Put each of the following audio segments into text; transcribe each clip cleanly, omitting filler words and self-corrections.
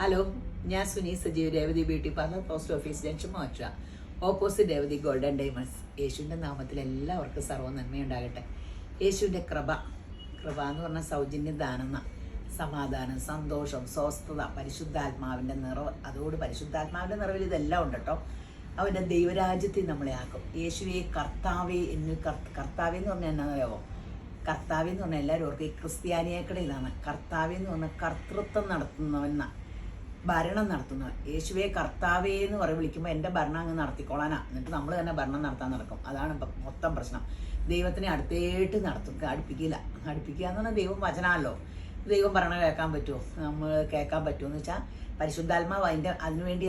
Hello, ഞാൻ Suni Sajeev, Revathi beauty parlour, post office junction, മോച്ച, opposite Revathi golden diamonds. യേശുവിൻ്റെ നാമത്തിൽ എല്ലാവർക്കും സർവ്വ നന്മയുണ്ടാകട്ടെ. യേശുവിൻ്റെ കൃപ എന്ന് പറഞ്ഞാൽ സൗജന്യം, ദാനം, സമാധാനം, സന്തോഷം, സ്വസ്ഥത, പരിശുദ്ധാത്മാവിൻ്റെ നിറവ്. അതോട് പരിശുദ്ധാത്മാവിൻ്റെ നിറവിൽ ഇതെല്ലാം ഉണ്ട് കേട്ടോ. അവൻ്റെ ദൈവരാജ്യത്തിൽ നമ്മളെ ആക്കും. യേശുവെ കർത്താവേ എന്ന് കർത്താവേ എന്ന് പറഞ്ഞാൽ എന്നാണെന്നറിയാമോ? കർത്താവേ എന്ന് പറഞ്ഞാൽ എല്ലാവരും ഓർക്കും ഈ ക്രിസ്ത്യാനിയേക്കടെ ഇതാണ്. കർത്താവേ എന്ന് പറഞ്ഞാൽ കർത്തൃത്വം നടത്തുന്നവെന്ന, ഭരണം നടത്തുന്നവൻ. യേശുവെ കർത്താവേ എന്ന് വിളിക്കുമ്പോൾ എൻ്റെ ഭരണം അങ്ങ് നടത്തിക്കോളാനാ. എന്നിട്ട് നമ്മൾ തന്നെ ഭരണം നടത്താൻ നടക്കും. അതാണ് മൊത്തം പ്രശ്നം. ദൈവത്തിനെ അടുത്തേട്ട് നടത്തും, അടുപ്പിക്കുക എന്ന് പറഞ്ഞാൽ ദൈവം വചനമല്ലോ. ദൈവം ഭരണം കേൾക്കാൻ പറ്റുമോ? നമ്മൾ കേൾക്കാൻ പറ്റുമോ എന്ന് വെച്ചാൽ പരിശുദ്ധാത്മാവ് അതിനുവേണ്ടി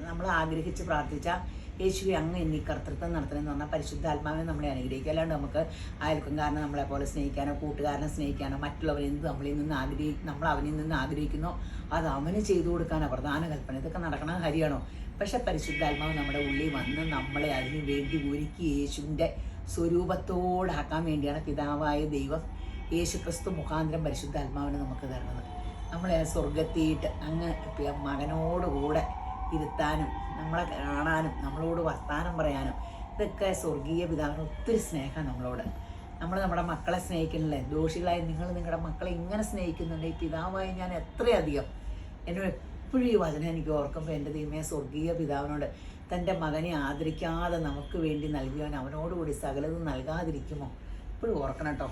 നമ്മൾ ആഗ്രഹിച്ച് പ്രാർത്ഥിച്ചാൽ യേശുവെ അങ്ങ് എന്നീ കർത്തൃത്വം നടത്തണമെന്ന് പറഞ്ഞാൽ പരിശുദ്ധാത്മാവിനെ നമ്മളെ അനുഗ്രഹിക്കുക. അല്ലാണ്ട് നമുക്ക് അയൽക്കാരനെ നമ്മളെ പോലെ സ്നേഹിക്കാനോ കൂട്ടുകാരനെ സ്നേഹിക്കാനോ മറ്റുള്ളവരെ എന്ത് നമ്മൾ അവനിൽ നിന്ന് ആഗ്രഹിക്കുന്നോ അത് അവന് ചെയ്തു കൊടുക്കാനോ പ്രധാന കൽപ്പന. ഇതൊക്കെ നടക്കണ കാര്യമാണോ? പക്ഷെ പരിശുദ്ധാത്മാവ് നമ്മുടെ ഉള്ളിൽ വന്ന് നമ്മളെ അതിനു വേണ്ടി ഒരുക്കി യേശുവിൻ്റെ സ്വരൂപത്തോടാക്കാൻ വേണ്ടിയാണ് പിതാവായ ദൈവം യേശു ക്രിസ്തു മുഖാന്തരം പരിശുദ്ധാത്മാവിനെ നമുക്ക് തരുന്നത്. നമ്മളെ സ്വർഗത്തിയിട്ട് അങ്ങ് മകനോടുകൂടെ ഇരുത്താനും നമ്മളെ കാണാനും നമ്മളോട് വർത്താനം പറയാനും ഇതൊക്കെ സ്വർഗീയ പിതാവിന് ഒത്തിരി സ്നേഹം നമ്മളോട്. നമ്മുടെ മക്കളെ സ്നേഹിക്കുന്നില്ലേ? ദോഷികളായി നിങ്ങളുടെ മക്കളെ ഇങ്ങനെ സ്നേഹിക്കുന്നുണ്ട്. ഈ പിതാവായി ഞാൻ എത്രയധികം എന്നോട് എപ്പോഴും ഈ വചനം എനിക്ക് ഓർക്കുമ്പോൾ എൻ്റെ ദൈവമേ, സ്വർഗീയ പിതാവിനോട് തൻ്റെ മകനെ ആദരിക്കാതെ നമുക്ക് വേണ്ടി നൽകിയവൻ അവനോടുകൂടി സകലതും നൽകാതിരിക്കുമോ? എപ്പോഴും ഓർക്കണം കേട്ടോ.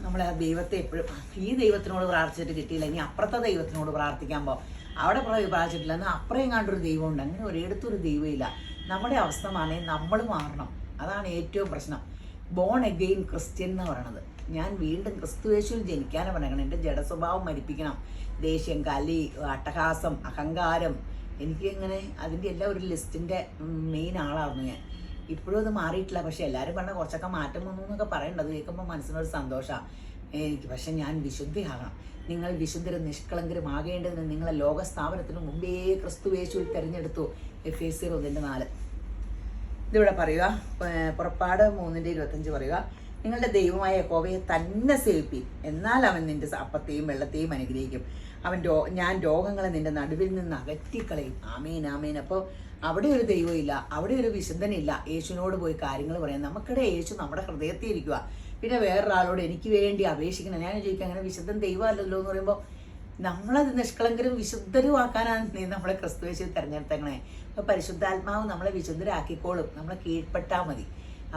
നമ്മളെ ആ ദൈവത്തെ എപ്പോഴും ഈ ദൈവത്തിനോട് പ്രാർത്ഥിച്ചിട്ട് കിട്ടിയില്ല, ഇനി അപ്പുറത്തെ ദൈവത്തിനോട് പ്രാർത്ഥിക്കുമ്പോൾ അവിടെ പ്രാർത്ഥിച്ചിട്ടില്ല, എന്നാൽ അപ്പുറം കണ്ടൊരു ദൈവമുണ്ട്. അങ്ങനെ ഒരിടത്തൊരു ദൈവമില്ല. നമ്മുടെ അവസ്ഥ മാറിയാൽ നമ്മൾ മാറണം. അതാണ് ഏറ്റവും പ്രശ്നം. ബോൺ അഗെയിൻ ക്രിസ്ത്യൻ എന്ന് പറയണത്. ഞാൻ വീണ്ടും ക്രിസ്തുയേശുവിൽ ജനിക്കാനും പറയണം. എൻ്റെ ജഡസ്വഭാവം മരിപ്പിക്കണം. ദേഷ്യം, കലി, അട്ടഹാസം, അഹങ്കാരം, എനിക്കിങ്ങനെ അതിൻ്റെ എല്ലാം ഒരു ലിസ്റ്റിൻ്റെ മെയിൻ ആളായിരുന്നു ഞാൻ. ഇപ്പോഴും അത് മാറിയിട്ടില്ല. പക്ഷേ എല്ലാവരും പറഞ്ഞാൽ കുറച്ചൊക്കെ മാറ്റം വന്നു എന്നൊക്കെ പറയേണ്ടത് കേൾക്കുമ്പോൾ മനസ്സിനൊരു സന്തോഷമാണ് എനിക്ക്. പക്ഷെ ഞാൻ വിശുദ്ധിയാകണം. നിങ്ങൾ വിശുദ്ധരും നിഷ്കളങ്കരും ആകേണ്ടതിന് നിങ്ങളെ ലോകസ്ഥാപനത്തിന് മുമ്പേ ക്രിസ്തുയേശുവിൽ തിരഞ്ഞെടുത്തു. എഫേസ്യർ 1:4. ഇതിവിടെ പറയുക, പുറപ്പാട് 3:25 പറയുക, നിങ്ങളുടെ ദൈവമായ യഹോവയെ തന്നെ സേവിപ്പീൻ, എന്നാൽ അവൻ നിന്റെ അപ്പത്തെയും വെള്ളത്തെയും അനുഗ്രഹിക്കും. ഞാൻ രോഗങ്ങളെ നിന്റെ നടുവിൽ നിന്ന് അകറ്റിക്കളയും. ആമേൻ ആമേൻ. അപ്പോൾ അവിടെ ഒരു ദൈവമില്ല, അവിടെ ഒരു വിശുദ്ധനില്ല. യേശുവിനോട് പോയി കാര്യങ്ങൾ പറയാം. നമുക്കിടെ യേശു നമ്മുടെ ഹൃദയത്തിൽ ഇരിക്കുക. പിന്നെ വേറൊരാളോട് എനിക്ക് വേണ്ടി അപേക്ഷിക്കണം. ഞാൻ ചോദിക്കുക, അങ്ങനെ വിശുദ്ധൻ ദൈവമല്ലല്ലോ എന്ന് പറയുമ്പോൾ നമ്മളത് നിഷ്കളങ്കരും വിശുദ്ധരും ആക്കാനാണ് നമ്മളെ ക്രിസ്തുയേശു തിരഞ്ഞെടുത്തേ. അപ്പോൾ പരിശുദ്ധാത്മാവ് നമ്മളെ വിശുദ്ധരാക്കിക്കോളും. നമ്മളെ കീഴ്പ്പെട്ടാൽ മതി.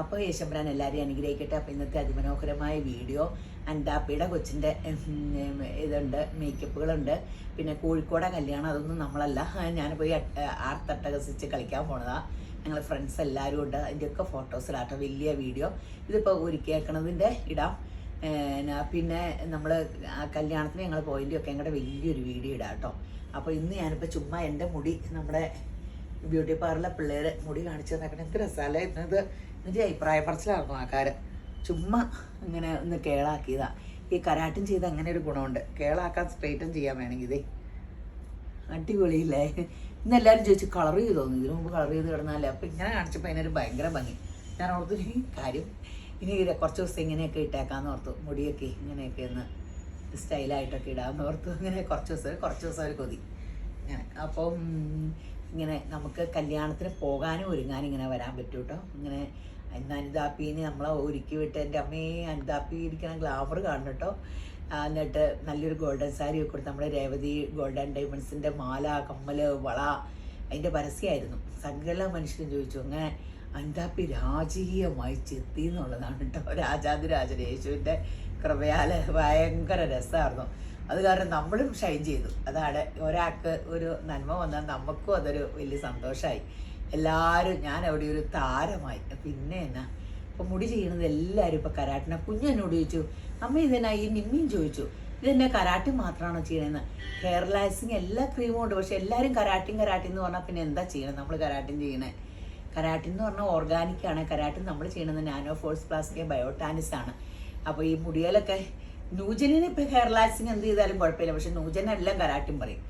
അപ്പോൾ യേശുബ്രാൻ എല്ലാവരെയും അനുഗ്രഹിക്കട്ടെ. അപ്പോൾ ഇന്നത്തെ അതിമനോഹരമായ വീഡിയോ, അൻഡാപ്പിയുടെ കൊച്ചിൻ്റെ ഇതുണ്ട്, മേക്കപ്പുകളുണ്ട്. പിന്നെ കോഴിക്കോടെ കല്യാണം, അതൊന്നും നമ്മളല്ല. ഞാൻ പോയി ആർത്തട്ടകസിച്ച് കളിക്കാൻ പോണതാണ്. ഞങ്ങൾ ഫ്രണ്ട്സ് എല്ലാവരും ഉണ്ട്. അതിൻ്റെയൊക്കെ ഫോട്ടോസിലാട്ടോ വലിയ വീഡിയോ. ഇതിപ്പോൾ ഒരുക്കിയേക്കണതിൻ്റെ ഇടാം. പിന്നെ നമ്മൾ കല്യാണത്തിന് ഞങ്ങൾ പോയിൻ്റെയൊക്കെ ഞങ്ങളുടെ വലിയൊരു വീഡിയോ ഇടാം കേട്ടോ. അപ്പോൾ ഇന്ന് ഞാനിപ്പോൾ ചുമ്മാ എൻ്റെ മുടി, നമ്മുടെ ബ്യൂട്ടി പാർലറിലെ പിള്ളേർ മുടി കാണിച്ചു തന്നേക്കണം. എന്ത് രസമല്ലേ ഇന്നത്. എന്നിട്ട് അഭിപ്രായ പറച്ചിലായിരുന്നു ആൾക്കാർ. ചുമ്മാ ഇങ്ങനെ ഒന്ന് കേളാക്കിയതാണ്. ഈ കരാട്ടും ചെയ്ത് അങ്ങനെ ഒരു ഗുണമുണ്ട്. കേളാക്കാൻ സ്ട്രെയിറ്റും ചെയ്യാൻ വേണമെങ്കിൽ ഇതേ അടിപൊളിയില്ലേ. ഇന്ന് എല്ലാവരും ചോദിച്ചു കളർ ചെയ്ത് തോന്നുന്നു. ഇതിനു മുമ്പ് കളർ ചെയ്ത് കിടന്നാലേ. അപ്പോൾ ഇങ്ങനെ കാണിച്ചപ്പോൾ അതിനൊരു ഭയങ്കര ഭംഗി. ഞാൻ ഓർത്തു ഈ കാര്യം ഇനി കുറച്ച് ദിവസം ഇങ്ങനെയൊക്കെ ഇട്ടേക്കാമെന്ന് ഓർത്തു. മുടിയൊക്കെ ഇങ്ങനെയൊക്കെ ഒന്ന് സ്റ്റൈലായിട്ടൊക്കെ ഇടാമെന്ന് ഓർത്തു. ഇങ്ങനെ കുറച്ച് ദിവസം ഒരു കൊതി ഇങ്ങനെ. അപ്പം ഇങ്ങനെ നമുക്ക് കല്യാണത്തിന് പോകാനും ഒരുങ്ങാനും ഇങ്ങനെ വരാൻ പറ്റും കേട്ടോ. ഇങ്ങനെ ഇന്ന് അനിതാപ്പീനെ നമ്മളെ ഒരുക്കി വിട്ട്, എൻ്റെ അമ്മയെ അനിതാപ്പി ഇരിക്കണം ഗ്ലാമർ കാണണം കേട്ടോ. എന്നിട്ട് നല്ലൊരു ഗോൾഡൻ സാരി ഒക്കെ കൊടുത്ത് നമ്മുടെ രേവതി ഗോൾഡൻ ഡയമണ്ട്സിൻ്റെ മാല, കമ്മല്, വള, അതിൻ്റെ പരസ്യമായിരുന്നു. സകല മനുഷ്യരും ചോദിച്ചു. അങ്ങനെ അനിതാപ്പി രാജകീയമായി ചെത്തി എന്നുള്ളതാണ് കേട്ടോ. രാജാതിരാജൻ യേശുവിൻ്റെ കൃപയാൽ ഭയങ്കര രസമായിരുന്നു. അത് കാരണം നമ്മളും ഷൈൻ ചെയ്തു. അതാണ് ഒരാൾക്ക് ഒരു നന്മ വന്നാൽ നമുക്കും അതൊരു വലിയ സന്തോഷമായി. എല്ലാവരും ഞാൻ അവിടെ ഒരു താരമായി. പിന്നെ എന്നാ ഇപ്പം മുടി ചെയ്യണത് എല്ലാവരും ഇപ്പോൾ കരാട്ടിനെ. കുഞ്ഞെന്നോട് ചോദിച്ചു, അമ്മ ഇതെന്നാ ഈ നിമ്മിയും ചോദിച്ചു, ഇതെന്നെ കരാട്ടി മാത്രമാണോ ചെയ്യണമെന്ന്. ഹെയർ ലാക്സിങ് എല്ലാ ക്രീമും ഉണ്ട്. പക്ഷെ എല്ലാവരും കരാട്ടിൻ എന്ന് പറഞ്ഞാൽ പിന്നെ എന്താ ചെയ്യണം? നമ്മൾ കരാട്ടിൻ ചെയ്യണേ. കരാട്ടിൻ എന്ന് പറഞ്ഞാൽ ഓർഗാനിക്കാണ്. കരാട്ടിൻ നമ്മൾ ചെയ്യണത് നാനോ ഫോഴ്സ് പ്ലാസ്റ്റിക് ബയോട്ടാനിസ് ആണ്. അപ്പോൾ ഈ മുടികളൊക്കെ നൂജനിന് ഇപ്പോൾ ഹെയർ ലാക്സിങ് എന്ത് ചെയ്താലും കുഴപ്പമില്ല. പക്ഷെ നൂജനെല്ലാം കരാട്ടിൻ പറയും.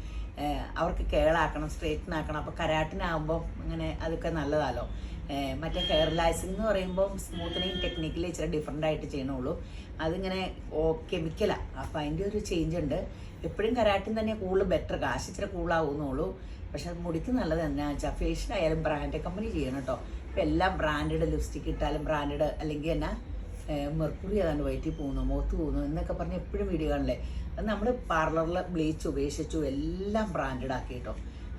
അവർക്ക് കേളാക്കണം, സ്ട്രേറ്റൻ ആക്കണം. അപ്പോൾ കരാട്ടിനാകുമ്പോൾ അങ്ങനെ അതൊക്കെ നല്ലതാണല്ലോ. മറ്റേ ഹെയർ ലാക്സിങ് എന്ന് പറയുമ്പോൾ സ്മൂത്തനിങ് ടെക്നിക്കിൽ ഇച്ചിരി ഡിഫറെൻ്റ് ആയിട്ട് ചെയ്യണുള്ളൂ. അതിങ്ങനെ കെമിക്കലാണ്. അപ്പോൾ അതിൻ്റെ ഒരു ചേഞ്ച് ഉണ്ട്. എപ്പോഴും കരാട്ടിൻ തന്നെ കൂടുതൽ ബെറ്റർ, കാശ് ഇച്ചിരി കൂടുതലാവുന്നുള്ളൂ. പക്ഷെ അത് മുടിക്ക് നല്ലത് എന്നാന്ന് വെച്ചാൽ ഫേഷ്യലായാലും ബ്രാൻഡ് കമ്പനി ചെയ്യണം കേട്ടോ. ഇപ്പം എല്ലാം ബ്രാൻഡഡ് ലിപ്സ്റ്റിക്ക് ഇട്ടാലും ബ്രാൻഡഡ്, അല്ലെങ്കിൽ എന്നാ മെർക്കുറി ഏതാണ്ട് വയറ്റിൽ പോകുന്നു, മുഖത്ത് പോകുന്നു എന്നൊക്കെ പറഞ്ഞ് എപ്പോഴും വീഡിയോ കാണില്ലേ. അത് നമ്മൾ പാർലറിൽ ബ്ലീച്ച് ഉപേക്ഷിച്ചു, എല്ലാം ബ്രാൻഡഡ് ആക്കി കേട്ടോ.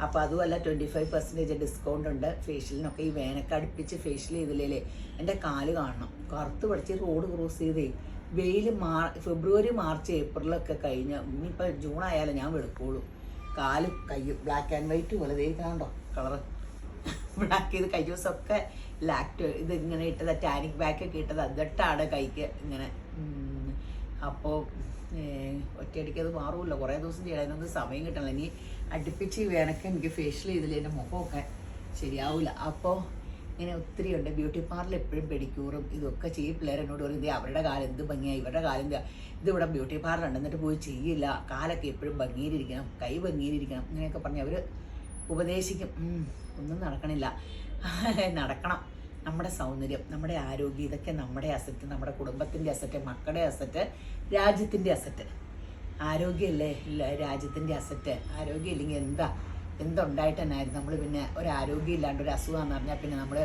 അപ്പോൾ അതുമല്ല 25% ഡിസ്കൗണ്ട് ഉണ്ട് ഫേഷ്യലിനൊക്കെ. ഈ വേനൊക്കെ അടുപ്പിച്ച് ഫേഷ്യൽ ചെയ്തില്ലേ എൻ്റെ കാല് കാണണം, കറുത്ത് പഠിച്ച് റോഡ് ക്രോസ് ചെയ്തേ. വെയിൽ ഫെബ്രുവരി മാർച്ച് ഏപ്രിലൊക്കെ കഴിഞ്ഞ് ഇനിയിപ്പോൾ ജൂൺ ആയാലും ഞാൻ വെളുക്കുള്ളൂ. കാലും കയ്യും ബ്ലാക്ക് ആൻഡ് വൈറ്റ് പോലെ കാണണ്ടോ കളറ്, ബ്ലാക്ക് ചെയ്ത് കൈ ദിവസമൊക്കെ ലാക്ട് ഇത് ഇങ്ങനെ ഇട്ടത്, ടാനിക് ബാക്കൊക്കെ ഇട്ടത് അതിട്ടാണ് കൈക്ക് ഇങ്ങനെ. അപ്പോൾ ഒറ്റയടിക്ക് അത് മാറുമല്ലോ, കുറേ ദിവസം ചെയ്യണം, അതിനൊന്നും സമയം കിട്ടണം. ഇനി അടുപ്പിച്ച് വേനൊക്കെ എനിക്ക് ഫേഷ്യൽ ചെയ്തില്ല, എൻ്റെ മുഖമൊക്കെ ശരിയാവില്ല. അപ്പോൾ ഇങ്ങനെ ഒത്തിരി ഉണ്ട്. ബ്യൂട്ടി പാർലർ എപ്പോഴും പെഡിക്യൂറും ഇതൊക്കെ ചെയ്യും. പിള്ളേർ എന്നോട് പറയും ഇത് അവരുടെ കാലം എന്ത് ഭംഗിയായി, ഇവരുടെ കാലം എന്താ, ഇതിവിടെ ബ്യൂട്ടി പാർലർ ഉണ്ട് എന്നിട്ട് പോയി ചെയ്യില്ല, കാലൊക്കെ എപ്പോഴും ഭംഗിയിലിരിക്കണം, കൈ ഭംഗിയിലിരിക്കണം ഇങ്ങനെയൊക്കെ പറഞ്ഞ് അവർ ഉപദേശിക്കും. ഒന്നും നടക്കണില്ല. നടക്കണം. നമ്മുടെ സൗന്ദര്യം, നമ്മുടെ ആരോഗ്യം, ഇതൊക്കെ നമ്മുടെ അസറ്റ്, നമ്മുടെ കുടുംബത്തിൻ്റെ അസറ്റ്, മക്കളുടെ അസറ്റ്, രാജ്യത്തിൻ്റെ അസറ്റ്. ആരോഗ്യമല്ലേ രാജ്യത്തിൻ്റെ അസറ്റ്. ആരോഗ്യം ഇല്ലെങ്കിൽ എന്തുണ്ടായിട്ട് തന്നെയായിരുന്നു നമ്മൾ. പിന്നെ ഒരു ആരോഗ്യം ഇല്ലാണ്ട് ഒരു അസുഖമാണെന്ന് പറഞ്ഞാൽ പിന്നെ നമ്മൾ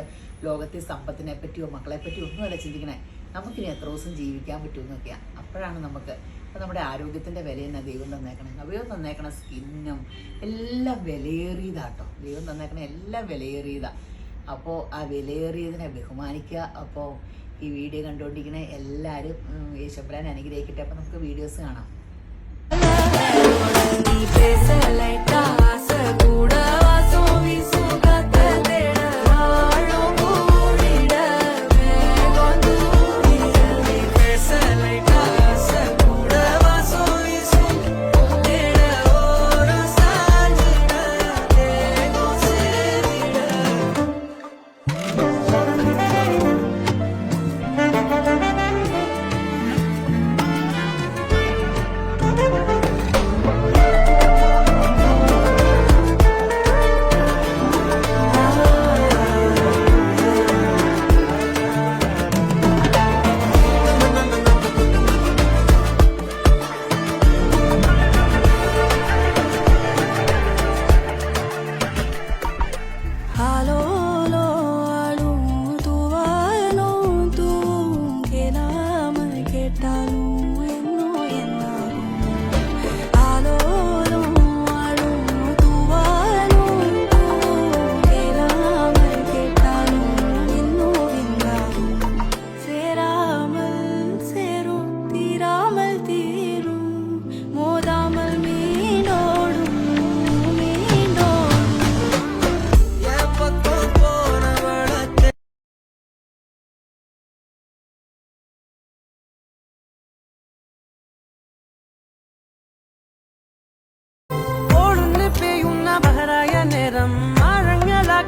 ലോകത്തെ സമ്പത്തിനെ പറ്റിയോ മക്കളെ പറ്റിയോ ഒന്നുമല്ല ചിന്തിക്കണേ. നമുക്കിനി എത്ര ദിവസം ജീവിക്കാൻ പറ്റുമെന്നൊക്കെയാണ്. അപ്പോഴാണ് നമുക്ക് അപ്പോൾ നമ്മുടെ ആരോഗ്യത്തിൻ്റെ വില തന്നെ ദൈവം തന്നേക്കണം. ദൈവം തന്നേക്കണ സ്കിന്നും എല്ലാം വിലയേറിയതാട്ടോ. ദൈവം തന്നേക്കണ എല്ലാം വിലയേറിയതാണ്. അപ്പോൾ ആ വിലയേറിയതിനെ ബഹുമാനിക്കുക. അപ്പോൾ ഈ വീഡിയോ കണ്ടുകൊണ്ടിരിക്കണ എല്ലാവരും യേശുബ്രാൻ അനുഗ്രഹിക്കട്ടെ. അപ്പോൾ നമുക്ക് വീഡിയോസ് കാണാം.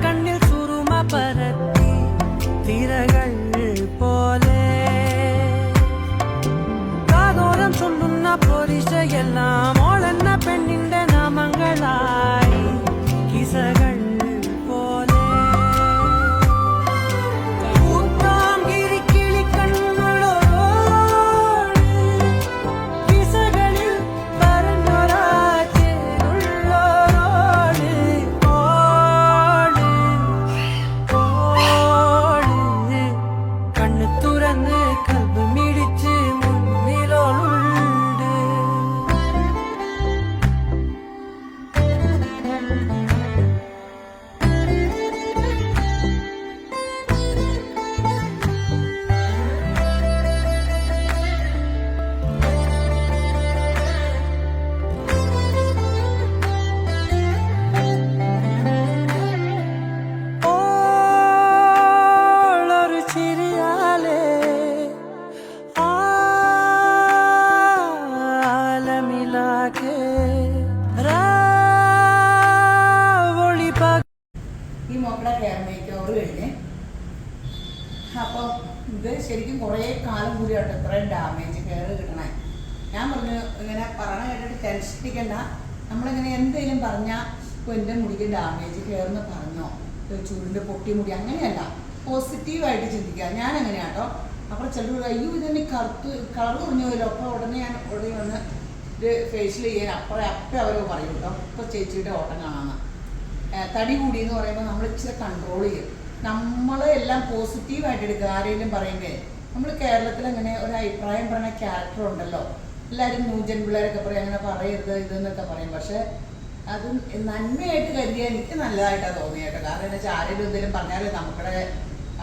കണ്ണിൽ സുറുമ പരത്തി തിരകൾ പോലെ കാതോരം ചൊല്ലുന്ന പൊരിശയെല്ലാം ഓളെന്ന പെണ്ണിന്റെ നാമങ്ങളായി കിസകൾ ഈ മോക്കടെ ഹെയർ മേക്ക് ഓവർ കഴിഞ്ഞ്. അപ്പോൾ ഇത് ശരിക്കും കുറേ കാലം കൂടിയാട്ടോ ഇത്രയും ഡാമേജ് ഹെയർ കിട്ടണേ. ഞാൻ പറഞ്ഞു ഇങ്ങനെ പറയണ കേട്ടിട്ട് ടെൻഷൻ അടിക്കണ്ട, നമ്മളിങ്ങനെ എന്തെങ്കിലും പറഞ്ഞാൽ ഇപ്പോൾ എൻ്റെ മുടിക്ക് ഡാമേജ് ഹെയർ എന്ന് പറഞ്ഞോ, ചൂടിൻ്റെ പൊട്ടി മുടി, അങ്ങനെയല്ല, പോസിറ്റീവായിട്ട് ചിന്തിക്കുക. ഞാൻ അങ്ങനെയാട്ടോ. അപ്പോൾ ചിലർ അയ്യോ ഇതെന്നെ കളർ കുറഞ്ഞു പോയല്ലോ. അപ്പോൾ ഉടനെ ഞാൻ വന്ന് ഇത് ഫേഷ്യൽ ചെയ്യാൻ അപ്പം അവർ പറയും കേട്ടോ, ഇപ്പോൾ ചേച്ചിയുടെ ഓട്ടം കാണാമെന്ന്. തടി കൂടി എന്ന് പറയുമ്പോൾ നമ്മൾ ഇച്ചിരി കൺട്രോൾ ചെയ്യും. നമ്മൾ എല്ലാം പോസിറ്റീവായിട്ട് എടുക്കുക. ആരെങ്കിലും പറയുമ്പോൾ നമ്മൾ കേരളത്തിൽ അങ്ങനെ ഒരു അഭിപ്രായം പറയുന്ന ക്യാരക്ടർ ഉണ്ടല്ലോ, എല്ലാവരും ന്യൂജൻ പിള്ളേരൊക്കെ പറയും അങ്ങനെ പറയരുത് ഇതെന്നൊക്കെ പറയും. പക്ഷേ അത് നന്മയായിട്ട് കരുതിയാൽ എനിക്ക് നല്ലതായിട്ടാണ് തോന്നിയത്. കാരണം എന്താ വെച്ചാൽ ആരെങ്കിലും എന്തെങ്കിലും പറഞ്ഞാൽ നമുക്കടെ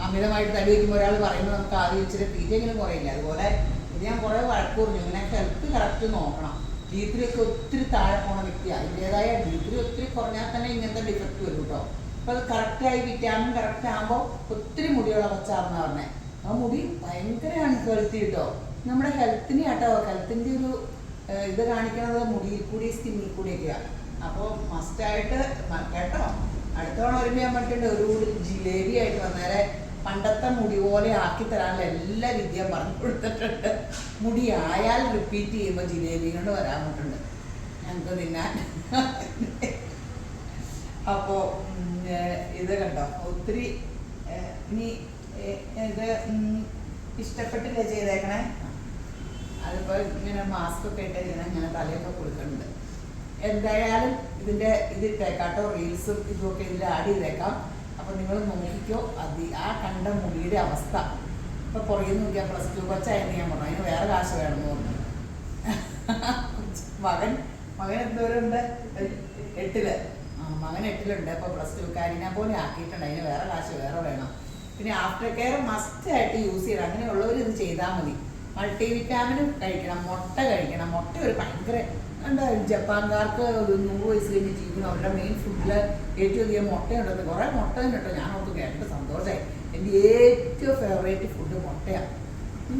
അമിതമായിട്ട് തടി വയ്ക്കുമ്പോൾ ഒരാൾ പറയുമ്പോൾ നമുക്ക് ആദ്യം ഇച്ചിരി തീറ്റെങ്കിലും കുറയില്ല. അതുപോലെ ഇത് ഞാൻ കുറേ വഴക്ക് പറഞ്ഞു, ഇങ്ങനെ ഹെൽത്ത് കറക്റ്റ് നോക്കണം. D3 ഒക്കെ ഒത്തിരി താഴെ പോണ വ്യക്തിയാണ്. അതിൻ്റെതായ D3 ഒത്തിരി കുറഞ്ഞാൽ തന്നെ ഇങ്ങനത്തെ ഡിഫക്റ്റ് വരും കേട്ടോ. അപ്പോൾ അത് കറക്റ്റായി വിറ്റാമിൻ കറക്റ്റ് ആകുമ്പോൾ ഒത്തിരി മുടിയുള്ള വച്ചാർന്ന് പറഞ്ഞത്. ആ മുടി ഭയങ്കര അൺഹെൽത്തി കേട്ടോ. നമ്മുടെ ഹെൽത്തിന് കേട്ടോ, ഹെൽത്തിൻ്റെ ഒരു ഇത് കാണിക്കുന്നത് മുടിയിൽ കൂടി സ്കിന്നിൽ കൂടിയൊക്കെയാണ്. അപ്പോൾ മസ്റ്റായിട്ട് കേട്ടോ, അടുത്ത തവണ വരുമ്പോൾ ഞാൻ പറഞ്ഞിട്ടുണ്ട് ഒരു ജിലേബി ആയിട്ട് വന്നേരെ പണ്ടത്തെ മുടി പോലെ ആക്കി തരാനുള്ള എല്ലാ വിദ്യയും പറഞ്ഞു കൊടുത്തിട്ടുണ്ട്. മുടി ആയാൽ റിപ്പീറ്റ് ചെയ്യുമ്പോൾ ജിലേബി കൊണ്ട് വരാൻ പറ്റുന്നുണ്ട് ഞങ്ങൾക്ക് തിന്നാൻ. അപ്പോൾ ഇത് കണ്ടോ ഒത്തിരി ഇനി ഇത് ഇഷ്ടപ്പെട്ടില്ല ചെയ്തേക്കണേ. അതിപ്പോൾ ഇങ്ങനെ മാസ്ക് ഒക്കെ ഇട്ടിങ്ങനെ ഇങ്ങനെ തലയൊക്കെ കൊടുക്കുന്നുണ്ട്. എന്തായാലും ഇതിൻ്റെ ഇതിട്ടേക്കാട്ടോ, റീൽസും ഇതുമൊക്കെ ഇതിൽ ആഡ് ചെയ്തേക്കാം. അപ്പോൾ നിങ്ങൾ നോക്കിക്കോ ആ കണ്ട മുടിയുടെ അവസ്ഥ. ഇപ്പോൾ പുറകെ നോക്കിയാൽ +2 കൊച്ചായെന്ന് ഞാൻ പറഞ്ഞു, അതിന് വേറെ കാശ് വേണമെന്ന് പറഞ്ഞു. മകൻ എന്തോരുണ്ട് 8-ല്, മകൻ 8-ലുണ്ട്. അപ്പോൾ +2കാരിനെ പോലെ ആക്കിയിട്ടുണ്ട്, അതിന് വേറെ കാശ് വേറെ വേണം. പിന്നെ ആഫ്റ്റർ കെയർ മസ്റ്റായിട്ട് യൂസ് ചെയ്യണം. അങ്ങനെയുള്ളവർ ഇത് ചെയ്താൽ മതി. മൾട്ടി വിറ്റാമിനും കഴിക്കണം, മുട്ട കഴിക്കണം. മുട്ട ഒരു ഭയങ്കര എന്താ ജപ്പാൻകാർക്ക് 100 വയസ്സ് കഴിഞ്ഞ് ജീവിക്കണം. അവരുടെ മെയിൻ ഫുഡിൽ ഏറ്റവും അധികം മുട്ടയുണ്ടെന്ന് കുറേ മുട്ട കേട്ടോ. ഞാൻ ഓർത്ത് കേട്ടിട്ട് സന്തോഷമായി. എൻ്റെ ഏറ്റവും ഫേവറേറ്റ് ഫുഡ് മുട്ടയാണ്.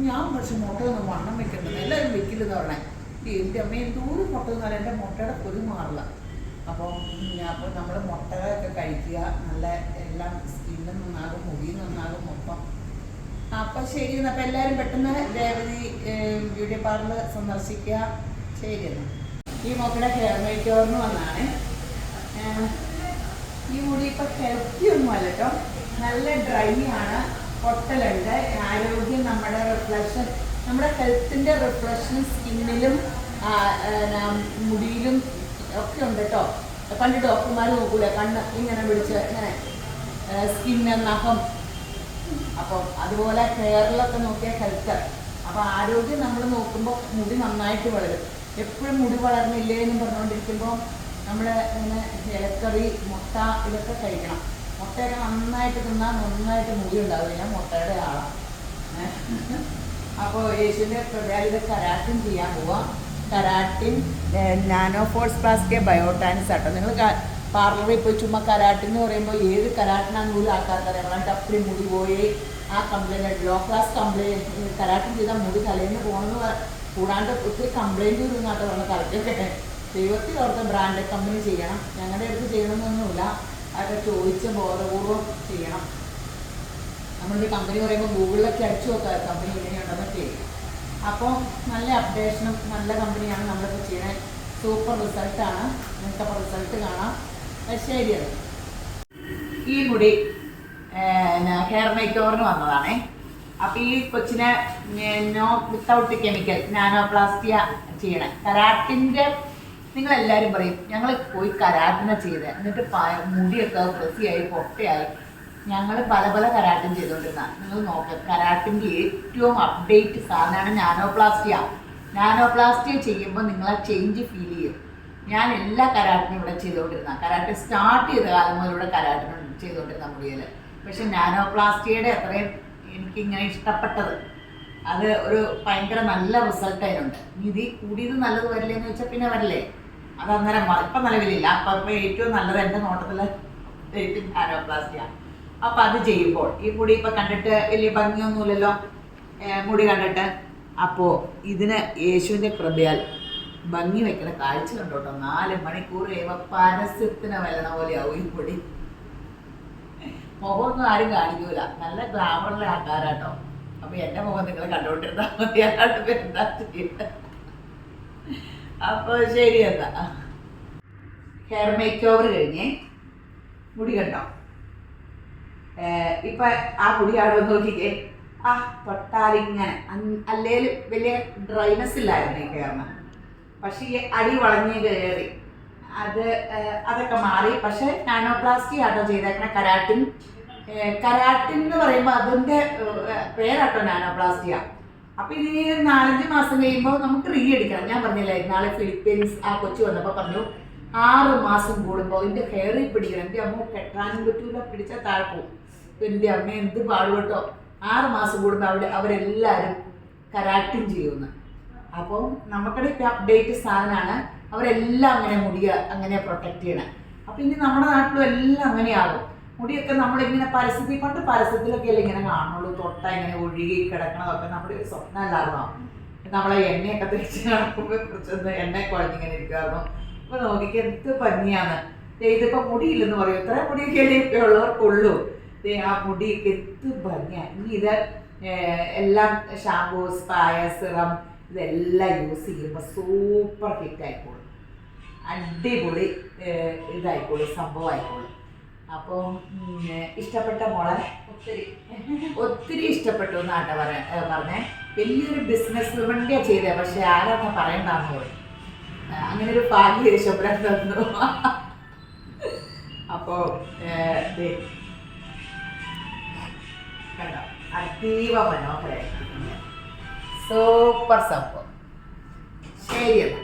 ഞാൻ പക്ഷെ മുട്ടയൊന്നും വണ്ണം വെക്കേണ്ടത് എല്ലാവരും വെക്കില്ലെന്ന് പറഞ്ഞേ. എൻ്റെ അമ്മ എന്തോരം മുട്ട എന്നാൽ എൻ്റെ മുട്ടയുടെ പൊതി മാറില്ല. അപ്പോൾ നമ്മൾ മുട്ടകളൊക്കെ കഴിക്കുക, നല്ല എല്ലാം സ്കിന്നും നന്നാകും, മുടിയും നന്നാകും മൊത്തം. അപ്പം ശരി എന്നാൽ അപ്പം എല്ലാവരും പെട്ടെന്ന് രേവതി ബ്യൂട്ടി പാർലർ സന്ദർശിക്കുക. ശരി എന്നാൽ ഈ മക്കളുടെ ഹെയർ മേക്കോറിന് വന്നാണ്. ഈ മുടി ഇപ്പം ഹെൽത്തി ഒന്നും അല്ല കേട്ടോ, നല്ല ഡ്രൈ ആണ്, പൊട്ടലുണ്ട്. ആരോഗ്യം നമ്മുടെ റിഫ്ലക്ഷൻ, നമ്മുടെ ഹെൽത്തിൻ്റെ റിഫ്ലക്ഷൻ സ്കിന്നിലും മുടിയിലും ഒക്കെ ഉണ്ട് കേട്ടോ. പണ്ട് ഡോക്ടർമാർ നോക്കൂല, കണ്ണ് ഇങ്ങനെ പിടിച്ച് ഇങ്ങനെ സ്കിന്ന് നഖം. അപ്പം അതുപോലെ ഹെയറിലൊക്കെ നോക്കിയാൽ ഹെൽത്ത്. അപ്പോൾ ആരോഗ്യം നമ്മൾ നോക്കുമ്പോൾ മുടി നന്നായിട്ട് വളരും. എപ്പോഴും മുടി വളർന്നില്ലേ എന്ന് പറഞ്ഞുകൊണ്ടിരിക്കുമ്പോൾ നമ്മൾ ഇങ്ങനെ ഇലക്കറി, മുട്ട ഇതൊക്കെ കഴിക്കണം. മുട്ടയൊക്കെ നന്നായിട്ട് തിന്നാൽ നന്നായിട്ട് മുടി ഉണ്ടാവും. ഞാൻ മുട്ടയുടെ ആളാണ്. അപ്പോൾ യേശുവിൻ്റെ പ്രകാരം കരാട്ടിൻ ചെയ്യാൻ പോവാം. കരാട്ടിൻ നാനോ ഫോഴ്സ് പ്ലാസ്റ്റിക് ബയോട്ടാനിക്സ് ആട്ടോ. നിങ്ങൾ പാർലറിൽ പോയി ചുമ്മാ കരാട്ടിൻ എന്ന് പറയുമ്പോൾ ഏത് കരാട്ടിനാന്ന് പോലും ആൾക്കാർക്കറിയാം. പറഞ്ഞിട്ട് അപ്പടി മുടി പോയി ആ complaint, low class complaint, keratin ചെയ്താൽ മുടി തലേന്ന് പോകണമെന്ന് കൂടാണ്ട് ഒത്തിരി കംപ്ലൈൻറ്റ് വരും എന്നാട്ടോ പറഞ്ഞ കറക്റ്റൊക്കെ. ദൈവത്തിൽ ഓർത്ത് ബ്രാൻഡ് കമ്പനി ചെയ്യണം. ഞങ്ങളുടെ അടുത്ത് ചെയ്യണമെന്നൊന്നുമില്ല, അതൊക്കെ ചോദിച്ച് ബോധപൂർവ്വം ചെയ്യണം. നമ്മളൊരു കമ്പനി പറയുമ്പോൾ ഗൂഗിളിലൊക്കെ അടിച്ചു നോക്കുക കമ്പനി ഇങ്ങനെയുണ്ടെന്നൊക്കെ. അപ്പോൾ നല്ല അപ്ഡേഷനും നല്ല കമ്പനിയാണ് നമ്മളിപ്പോൾ ചെയ്യണത്. സൂപ്പർ റിസൾട്ടാണ്, നിങ്ങൾക്കപ്പോൾ റിസൾട്ട് കാണാം. ശരി, അത് ഈ മുടി ഹെയർ മേക്കോറിന് വന്നതാണേ. അപ്പോൾ ഈ കൊച്ചിനെ വിത്തൗട്ട് കെമിക്കൽ നാനോപ്ലാസ്റ്റിയ ചെയ്യണേ. കരാട്ടിൻ്റെ നിങ്ങളെല്ലാവരും പറയും ഞങ്ങൾ പോയി കരാട്ടിനെ ചെയ്ത് എന്നിട്ട് മുടിയൊക്കെ പ്രസിയായി പൊട്ടയായി. ഞങ്ങൾ പല പല കരാട്ടിൻ ചെയ്തുകൊണ്ടിരുന്ന നിങ്ങൾ നോക്കുക. കരാട്ടിൻ്റെ ഏറ്റവും അപ്ഡേറ്റ് സാധനമാണ് നാനോപ്ലാസ്റ്റിയ. നാനോപ്ലാസ്റ്റിയ ചെയ്യുമ്പോൾ നിങ്ങളെ ചേഞ്ച് ഫീൽ ചെയ്യും. ഞാൻ എല്ലാ കരാട്ടിനും ഇവിടെ ചെയ്തുകൊണ്ടിരുന്ന, കരാട്ടെ സ്റ്റാർട്ട് ചെയ്ത കാലം മുതൽ ഇവിടെ കരാട്ടിനും ചെയ്തുകൊണ്ടിരുന്ന മുടിയിൽ. പക്ഷെ നാനോപ്ലാസ്റ്റിയയുടെ അത്രയും എനിക്കിങ്ങനെ ഇഷ്ടപ്പെട്ടത്, അത് ഒരു ഭയങ്കര നല്ല റിസൾട്ട് അതിനുണ്ട്. ഇത് കൂടിയത് നല്ലത് വരില്ലേ എന്ന് വെച്ചാൽ പിന്നെ വരില്ലേ, അത് അന്നേരം ഇപ്പം നിലവിലില്ല. അപ്പം ഇപ്പം ഏറ്റവും നല്ലത് എൻ്റെ നോട്ടത്തിൽ നാനോപ്ലാസ്റ്റിയ. അപ്പം അത് ചെയ്യുമ്പോൾ ഈ മുടി ഇപ്പം കണ്ടിട്ട് വലിയ ഭംഗിയൊന്നുമില്ലല്ലോ മുടി കണ്ടിട്ട്. അപ്പോൾ ഇതിന് യേശുവിൻ്റെ കൃപയാൽ ഭംഗി വെക്കുന്ന കാഴ്ച കണ്ടോട്ടോ. 4 മണിക്കൂർ കഴിയുമ്പോൾ പരസ്യത്തിന് വരണ പോലെയാവും ഈ മുടി. മുഖമൊന്നും ആരും കാണിക്കൂല, നല്ല ഗ്ലാമറുള്ള ആൾക്കാരാട്ടോ. അപ്പോൾ എൻ്റെ മുഖം നിങ്ങൾ കണ്ടുകൊണ്ടിരുന്നാൽ മതി, അല്ലാണ്ട് എന്താ ചെയ്യുന്നത്. അപ്പോൾ ശരി, എന്താ ഹെയർ മേക്ക് ഓവർ കഴിഞ്ഞ് മുടി കണ്ടോ. ഇപ്പം ആ മുടി അവിടെ നോക്കിക്കേ, തൊട്ടാലിങ്ങനെ. അല്ലേലും വലിയ ഡ്രൈനെസ് ഇല്ലായിരുന്നു ഈ ഹെയറിന്. പക്ഷേ ഈ അടി വളഞ്ഞ് കയറി അതൊക്കെ മാറി. പക്ഷെ നാനോപ്ലാസ്റ്റി ആട്ടോ ചെയ്തേക്കണ. കരാട്ടിൻ എന്ന് പറയുമ്പോൾ അതിൻ്റെ പേരാട്ടോ നാനോപ്ലാസ്റ്റിയാ. അപ്പം ഇനി 4-5 മാസം കഴിയുമ്പോൾ നമുക്ക് അടിക്കണം. ഞാൻ പറഞ്ഞില്ലേ നാളെ ഫിലിപ്പീൻസ് ആ കൊച്ചു വന്നപ്പോൾ പറഞ്ഞു 6 മാസം കൂടുമ്പോൾ എൻ്റെ ഹെയറിൽ പിടിക്കണം. എൻ്റെ അമ്മ കെട്ടാനും പറ്റൂല, പിടിച്ചാൽ താഴെ പോവും. എൻ്റെ അമ്മ എന്ത് പാടുപെട്ടോ. 6 മാസം കൂടുമ്പോൾ അവരെല്ലാവരും കരാട്ടിൻ ചെയ്യുമെന്ന്. അപ്പോൾ നമുക്കിടെ ഇപ്പം അപ്ഡേറ്റ് സാധനമാണ്. അവരെല്ലാം അങ്ങനെ അങ്ങനെ പ്രൊട്ടക്റ്റ് ചെയ്യണം. അപ്പം ഇനി നമ്മുടെ നാട്ടിലും എല്ലാം അങ്ങനെയാകും. മുടിയൊക്കെ നമ്മളിങ്ങനെ പരസ്യത്തിലൊക്കെ അല്ലേ ഇങ്ങനെ കാണുള്ളൂ. തൊട്ട ഇങ്ങനെ ഒഴുകി കിടക്കണതൊക്കെ നമ്മുടെ ഒരു സ്വപ്നമല്ലായിരുന്നോ? നമ്മളെ എണ്ണയൊക്കെ തേച്ച് കിടക്കുമ്പോൾ കുറച്ചൊന്ന് എണ്ണ കുഴഞ്ഞിങ്ങനെ ഇരിക്കുമായിരുന്നു. അപ്പോൾ നോക്കിക്ക് എന്ത് ഭംഗിയാണ്. ഇതിപ്പോൾ മുടിയില്ലെന്ന് പറയും. ഇത്ര മുടിയൊക്കെ അല്ലേ ഇപ്പോൾ ഉള്ളവർക്കുള്ളൂ. ആ മുടിയൊക്കെ എന്ത് ഭംഗിയാണ്. ഇനി ഇത് എല്ലാം ഷാമ്പൂ, സ്പായ, സിറം ഇതെല്ലാം യൂസ് ചെയ്യുമ്പോൾ സൂപ്പർ ഹിറ്റ് ആയിക്കോളും. അടിപൊളി ഇതായിക്കോളും, സംഭവമായിക്കോളും. അപ്പം ഇഷ്ടപ്പെട്ട മോളെ ഒത്തിരി ഇഷ്ടപ്പെട്ടു എന്നാട്ടെ പറഞ്ഞേ. വലിയൊരു ബിസിനസ് വുമൻ്റെയാണ് ചെയ്തത്. പക്ഷെ ആരാന്ന് പറയണ്ടെന്ന് പറയും. അങ്ങനെ ഒരു ഭാഗ്യ ശുഭ്രം തന്നു. അപ്പോൾ കണ്ടോ, അതീവ മനോഹരമായിട്ട് സൂപ്പർ സംഭവം. ശരി എന്നാ.